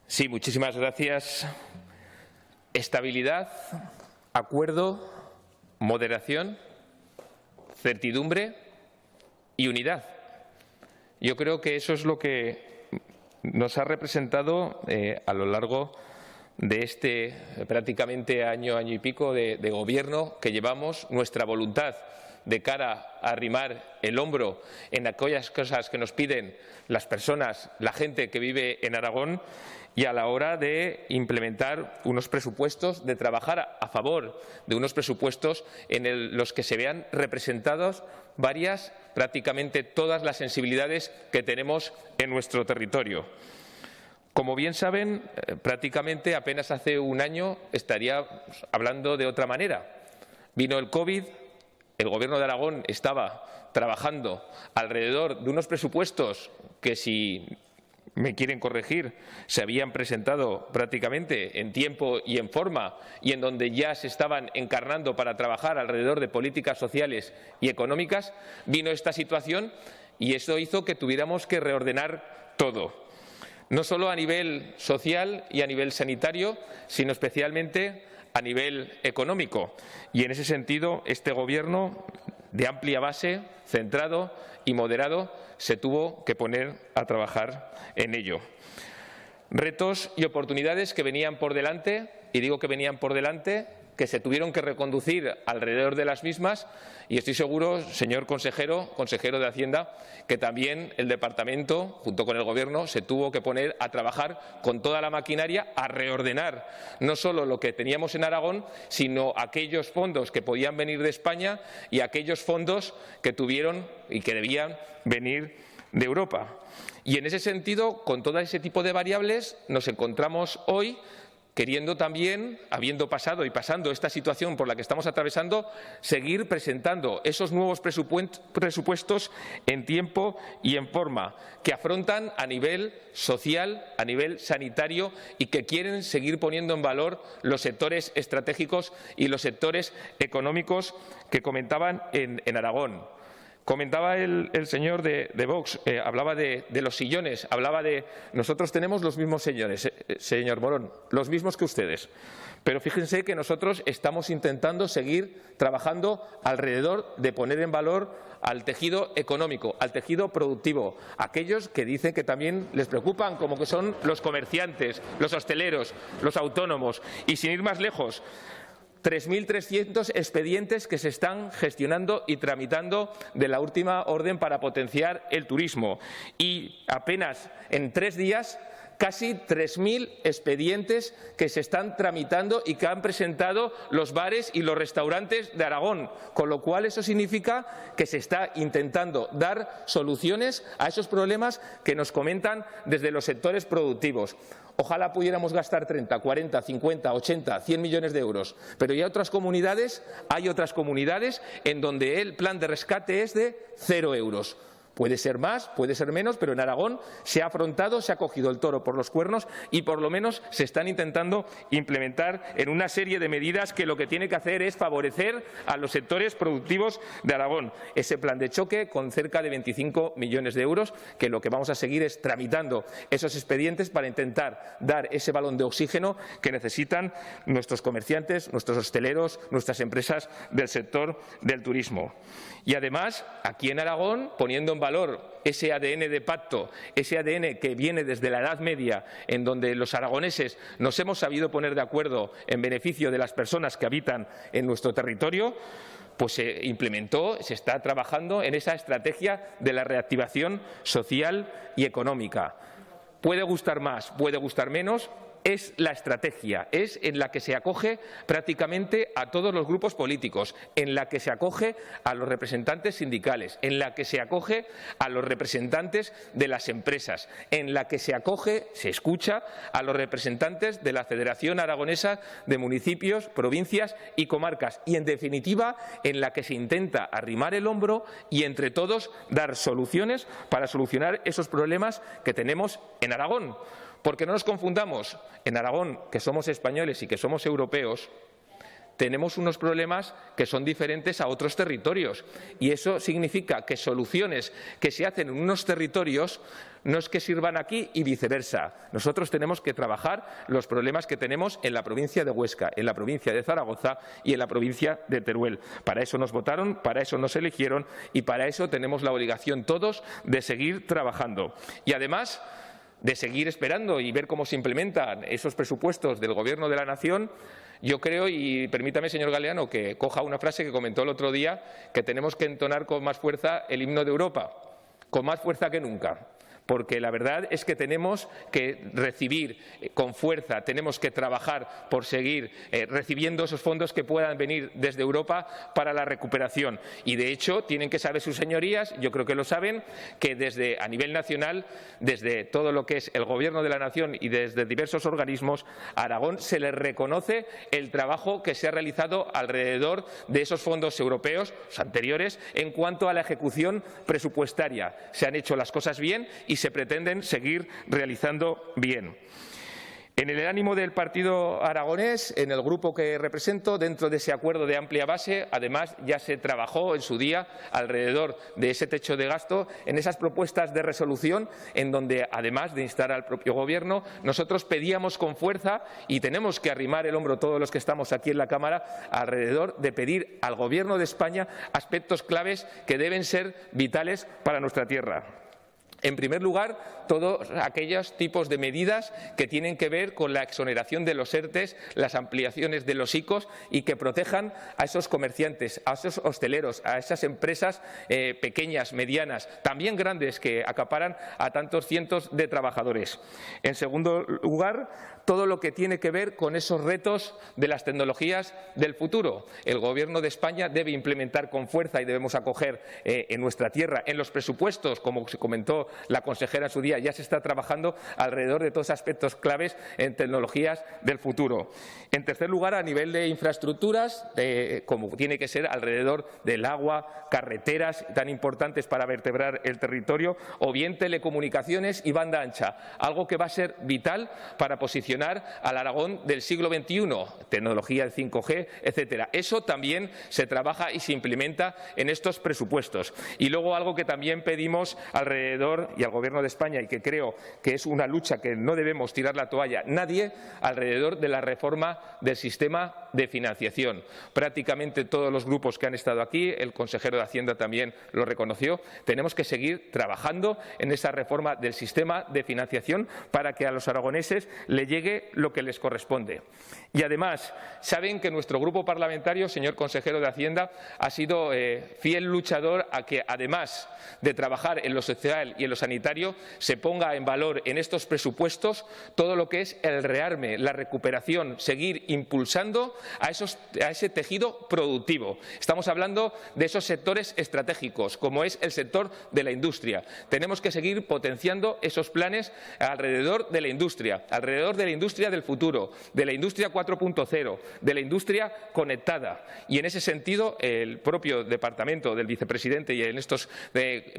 Sí, muchísimas gracias. Estabilidad, acuerdo, moderación, certidumbre y unidad. Yo creo que eso es lo que nos ha representado a lo largo de este prácticamente año y pico de gobierno que llevamos, nuestra voluntad de cara a arrimar el hombro en aquellas cosas que nos piden las personas, la gente que vive en Aragón, y a la hora de implementar unos presupuestos, de trabajar a favor de unos presupuestos en los que se vean representados prácticamente todas las sensibilidades que tenemos en nuestro territorio. Como bien saben, prácticamente apenas hace un año estaría hablando de otra manera. Vino el COVID, el Gobierno de Aragón estaba trabajando alrededor de unos presupuestos que, si me quieren corregir, se habían presentado prácticamente en tiempo y en forma y en donde ya se estaban encarnando para trabajar alrededor de políticas sociales y económicas. Vino esta situación y eso hizo que tuviéramos que reordenar todo, no solo a nivel social y a nivel sanitario, sino especialmente a nivel económico. Y en ese sentido, este Gobierno, de amplia base, centrado y moderado, se tuvo que poner a trabajar en ello. Retos y oportunidades que venían por delante, y digo que venían por delante, que se tuvieron que reconducir alrededor de las mismas, y estoy seguro, señor consejero de Hacienda, que también el Departamento, junto con el Gobierno, se tuvo que poner a trabajar con toda la maquinaria a reordenar no solo lo que teníamos en Aragón, sino aquellos fondos que podían venir de España y aquellos fondos que tuvieron y que debían venir de Europa. Y en ese sentido, con todo ese tipo de variables, nos encontramos hoy queriendo también, habiendo pasado y pasando esta situación por la que estamos atravesando, seguir presentando esos nuevos presupuestos en tiempo y en forma, que afrontan a nivel social, a nivel sanitario y que quieren seguir poniendo en valor los sectores estratégicos y los sectores económicos que comentaban en Aragón. Comentaba el señor de Vox, hablaba de los sillones, hablaba de… Nosotros tenemos los mismos sillones, señor Morón, los mismos que ustedes. Pero fíjense que nosotros estamos intentando seguir trabajando alrededor de poner en valor al tejido económico, al tejido productivo, aquellos que dicen que también les preocupan, como que son los comerciantes, los hosteleros, los autónomos. Y sin ir más lejos, 3.300 expedientes que se están gestionando y tramitando de la última orden para potenciar el turismo. Y apenas en 3 días, casi 3.000 expedientes que se están tramitando y que han presentado los bares y los restaurantes de Aragón, con lo cual eso significa que se está intentando dar soluciones a esos problemas que nos comentan desde los sectores productivos. Ojalá pudiéramos gastar 30, 40, 50, 80, 100 millones de euros, pero hay otras comunidades en donde el plan de rescate es de 0 euros. Puede ser más, puede ser menos, pero en Aragón se ha afrontado, se ha cogido el toro por los cuernos y por lo menos se están intentando implementar en una serie de medidas que lo que tiene que hacer es favorecer a los sectores productivos de Aragón. Ese plan de choque con cerca de 25 millones de euros, que lo que vamos a seguir es tramitando esos expedientes para intentar dar ese balón de oxígeno que necesitan nuestros comerciantes, nuestros hosteleros, nuestras empresas del sector del turismo. Y además, aquí en Aragón, poniendo en valor ese ADN de pacto, ese ADN que viene desde la Edad Media, en donde los aragoneses nos hemos sabido poner de acuerdo en beneficio de las personas que habitan en nuestro territorio, pues se implementó, se está trabajando en esa estrategia de la reactivación social y económica. Puede gustar más, puede gustar menos. Es la estrategia, es en la que se acoge prácticamente a todos los grupos políticos, en la que se acoge a los representantes sindicales, en la que se acoge a los representantes de las empresas, en la que se acoge, se escucha a los representantes de la Federación Aragonesa de Municipios, Provincias y Comarcas y, en definitiva, en la que se intenta arrimar el hombro y entre todos dar soluciones para solucionar esos problemas que tenemos en Aragón. Porque no nos confundamos, en Aragón, que somos españoles y que somos europeos, tenemos unos problemas que son diferentes a otros territorios. Y eso significa que soluciones que se hacen en unos territorios no es que sirvan aquí y viceversa. Nosotros tenemos que trabajar los problemas que tenemos en la provincia de Huesca, en la provincia de Zaragoza y en la provincia de Teruel. Para eso nos votaron, para eso nos eligieron y para eso tenemos la obligación todos de seguir trabajando. Y además de seguir esperando y ver cómo se implementan esos presupuestos del Gobierno de la Nación. Yo creo, y permítame, señor Galeano, que coja una frase que comentó el otro día, que tenemos que entonar con más fuerza el himno de Europa, con más fuerza que nunca. Porque la verdad es que tenemos que recibir con fuerza, tenemos que trabajar por seguir recibiendo esos fondos que puedan venir desde Europa para la recuperación. Y, de hecho, tienen que saber sus señorías, yo creo que lo saben, que a nivel nacional, desde todo lo que es el Gobierno de la Nación y desde diversos organismos, a Aragón se le reconoce el trabajo que se ha realizado alrededor de esos fondos europeos anteriores en cuanto a la ejecución presupuestaria. Se han hecho las cosas bien y se pretenden seguir realizando bien. En el ánimo del partido aragonés, en el grupo que represento, dentro de ese acuerdo de amplia base, además ya se trabajó en su día alrededor de ese techo de gasto, en esas propuestas de resolución, en donde, además de instar al propio Gobierno, nosotros pedíamos con fuerza, y tenemos que arrimar el hombro todos los que estamos aquí en la Cámara, alrededor de pedir al Gobierno de España aspectos claves que deben ser vitales para nuestra tierra. En primer lugar, todos aquellos tipos de medidas que tienen que ver con la exoneración de los ERTE, las ampliaciones de los ICOs y que protejan a esos comerciantes, a esos hosteleros, a esas empresas pequeñas, medianas, también grandes, que acaparan a tantos cientos de trabajadores. En segundo lugar, todo lo que tiene que ver con esos retos de las tecnologías del futuro. El Gobierno de España debe implementar con fuerza y debemos acoger en nuestra tierra, en los presupuestos, como se comentó la consejera en su día, ya se está trabajando alrededor de todos aspectos claves en tecnologías del futuro. En tercer lugar, a nivel de infraestructuras, como tiene que ser alrededor del agua, carreteras tan importantes para vertebrar el territorio, o bien telecomunicaciones y banda ancha, algo que va a ser vital para posicionar al Aragón del siglo XXI, tecnología de 5G, etcétera. Eso también se trabaja y se implementa en estos presupuestos. Y luego algo que también pedimos alrededor y al Gobierno de España, y que creo que es una lucha que no debemos tirar la toalla nadie, alrededor de la reforma del sistema de financiación. Prácticamente todos los grupos que han estado aquí, el consejero de Hacienda también lo reconoció, tenemos que seguir trabajando en esa reforma del sistema de financiación para que a los aragoneses le llegue lo que les corresponde. Y además, saben que nuestro grupo parlamentario, señor consejero de Hacienda, ha sido fiel luchador a que, además de trabajar en lo social y en lo sanitario, se ponga en valor en estos presupuestos todo lo que es el rearme, la recuperación, seguir impulsando a ese tejido productivo. Estamos hablando de esos sectores estratégicos, como es el sector de la industria. Tenemos que seguir potenciando esos planes alrededor de la industria del futuro, de la industria 4.0, de la industria conectada. Y en ese sentido, el propio departamento del vicepresidente y en estos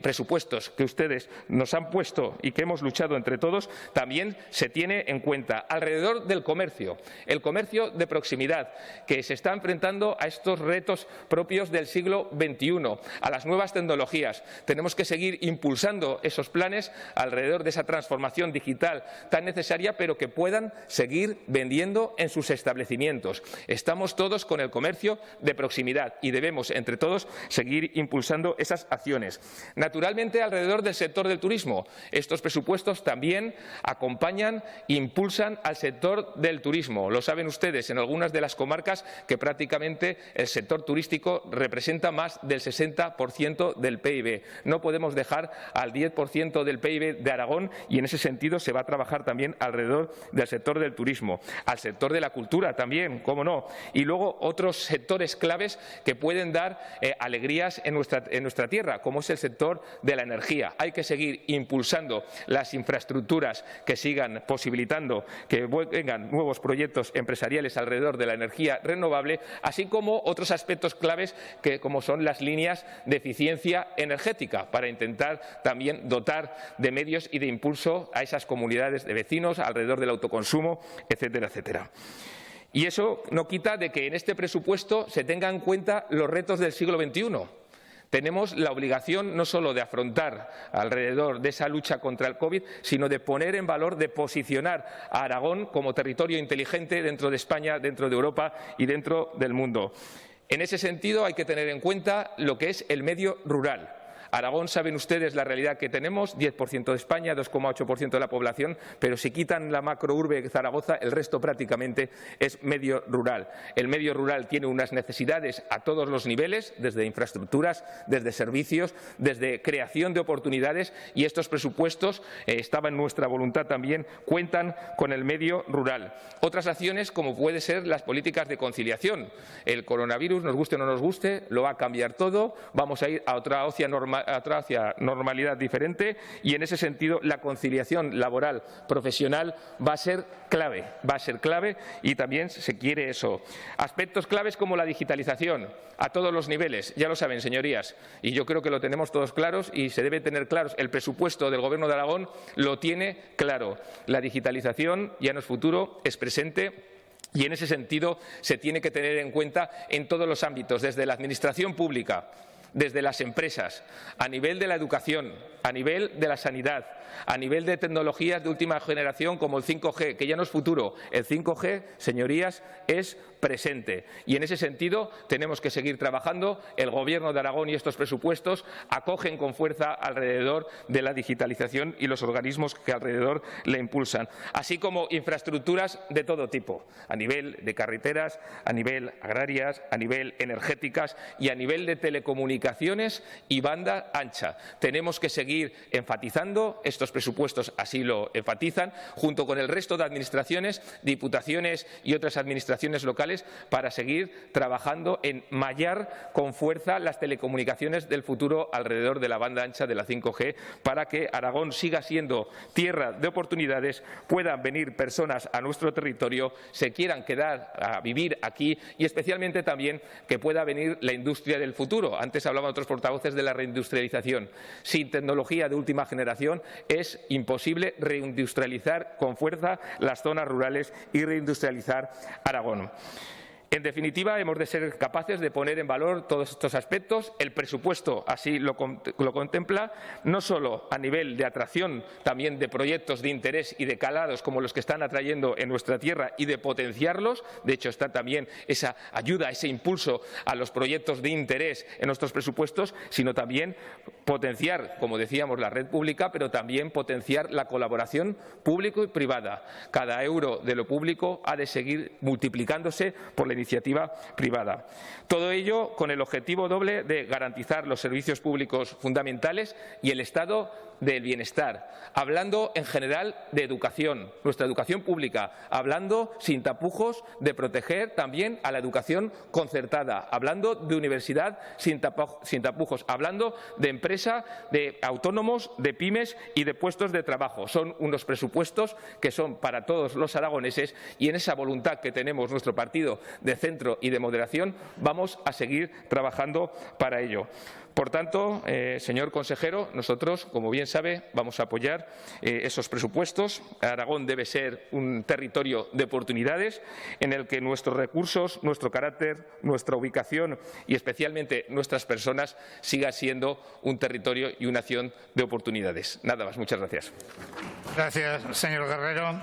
presupuestos que ustedes nos han puesto y que hemos luchado entre todos, también se tiene en cuenta alrededor del comercio, el comercio de proximidad, que se está enfrentando a estos retos propios del siglo XXI, a las nuevas tecnologías. Tenemos que seguir impulsando esos planes alrededor de esa transformación digital tan necesaria, pero que puedan seguir vendiendo en sus establecimientos. Estamos todos con el comercio de proximidad y debemos, entre todos, seguir impulsando esas acciones. Naturalmente, alrededor del sector del turismo, estos presupuestos también acompañan e impulsan al sector del turismo. Lo saben ustedes, en algunas de las comarcas que prácticamente el sector turístico representa más del 60% del PIB. No podemos dejar al 10% del PIB de Aragón y en ese sentido se va a trabajar también alrededor del sector del turismo, al sector de la cultura también, cómo no, y luego otros sectores claves que pueden dar alegrías en nuestra tierra, como es el sector de la energía. Hay que seguir impulsando las infraestructuras que sigan posibilitando que vengan nuevos proyectos empresariales alrededor de la energía renovable, así como otros aspectos claves como son las líneas de eficiencia energética, para intentar también dotar de medios y de impulso a esas comunidades de vecinos alrededor del autoconsumo, etcétera, etcétera. Y eso no quita de que en este presupuesto se tengan en cuenta los retos del siglo XXI. Tenemos la obligación no solo de afrontar alrededor de esa lucha contra el COVID, sino de poner en valor, de posicionar a Aragón como territorio inteligente dentro de España, dentro de Europa y dentro del mundo. En ese sentido, hay que tener en cuenta lo que es el medio rural. Aragón, saben ustedes la realidad que tenemos, 10% de España, 2,8% de la población, pero si quitan la macrourbe de Zaragoza, el resto prácticamente es medio rural. El medio rural tiene unas necesidades a todos los niveles, desde infraestructuras, desde servicios, desde creación de oportunidades, y estos presupuestos, estaba en nuestra voluntad también, cuentan con el medio rural. Otras acciones, como pueden ser las políticas de conciliación. El coronavirus, nos guste o no nos guste, lo va a cambiar todo, vamos a ir a otra hacia normalidad diferente, y en ese sentido la conciliación laboral profesional va a ser clave y también se quiere eso. Aspectos claves como la digitalización a todos los niveles, ya lo saben, señorías, y yo creo que lo tenemos todos claros y se debe tener claros. El presupuesto del Gobierno de Aragón lo tiene claro. La digitalización ya no es futuro, es presente. Y en ese sentido se tiene que tener en cuenta en todos los ámbitos, desde la administración pública, desde las empresas, a nivel de la educación, a nivel de la sanidad, a nivel de tecnologías de última generación como el 5G, que ya no es futuro. El 5G, señorías, es presente. Y en ese sentido tenemos que seguir trabajando. El Gobierno de Aragón y estos presupuestos acogen con fuerza alrededor de la digitalización y los organismos que alrededor le impulsan, así como infraestructuras de todo tipo, a nivel de carreteras, a nivel agrarias, a nivel energéticas y a nivel de telecomunicaciones y banda ancha. Tenemos que seguir enfatizando, estos presupuestos así lo enfatizan, junto con el resto de administraciones, diputaciones y otras administraciones locales, para seguir trabajando en mallar con fuerza las telecomunicaciones del futuro alrededor de la banda ancha de la 5G, para que Aragón siga siendo tierra de oportunidades, puedan venir personas a nuestro territorio, se quieran quedar a vivir aquí y especialmente también que pueda venir la industria del futuro. Antes hablaban otros portavoces de la reindustrialización. Sin tecnología de última generación es imposible reindustrializar con fuerza las zonas rurales y reindustrializar Aragón. En definitiva, hemos de ser capaces de poner en valor todos estos aspectos. El presupuesto así lo contempla, no solo a nivel de atracción también de proyectos de interés y de calados como los que están atrayendo en nuestra tierra y de potenciarlos. De hecho, está también esa ayuda, ese impulso a los proyectos de interés en nuestros presupuestos, sino también potenciar, como decíamos, la red pública, pero también potenciar la colaboración público y privada. Cada euro de lo público ha de seguir multiplicándose por la iniciativa privada. Todo ello con el objetivo doble de garantizar los servicios públicos fundamentales y el estado del bienestar, hablando en general de educación, nuestra educación pública, hablando sin tapujos de proteger también a la educación concertada, hablando de universidad sin tapujos, hablando de empresa, de autónomos, de pymes y de puestos de trabajo. Son unos presupuestos que son para todos los aragoneses, y en esa voluntad que tenemos nuestro partido de centro y de moderación vamos a seguir trabajando para ello. Por tanto, señor consejero, nosotros, como bien sabe, vamos a apoyar esos presupuestos. Aragón debe ser un territorio de oportunidades en el que nuestros recursos, nuestro carácter, nuestra ubicación y especialmente nuestras personas sigan siendo un territorio y una nación de oportunidades. Nada más. Muchas gracias. Gracias, señor Guerrero.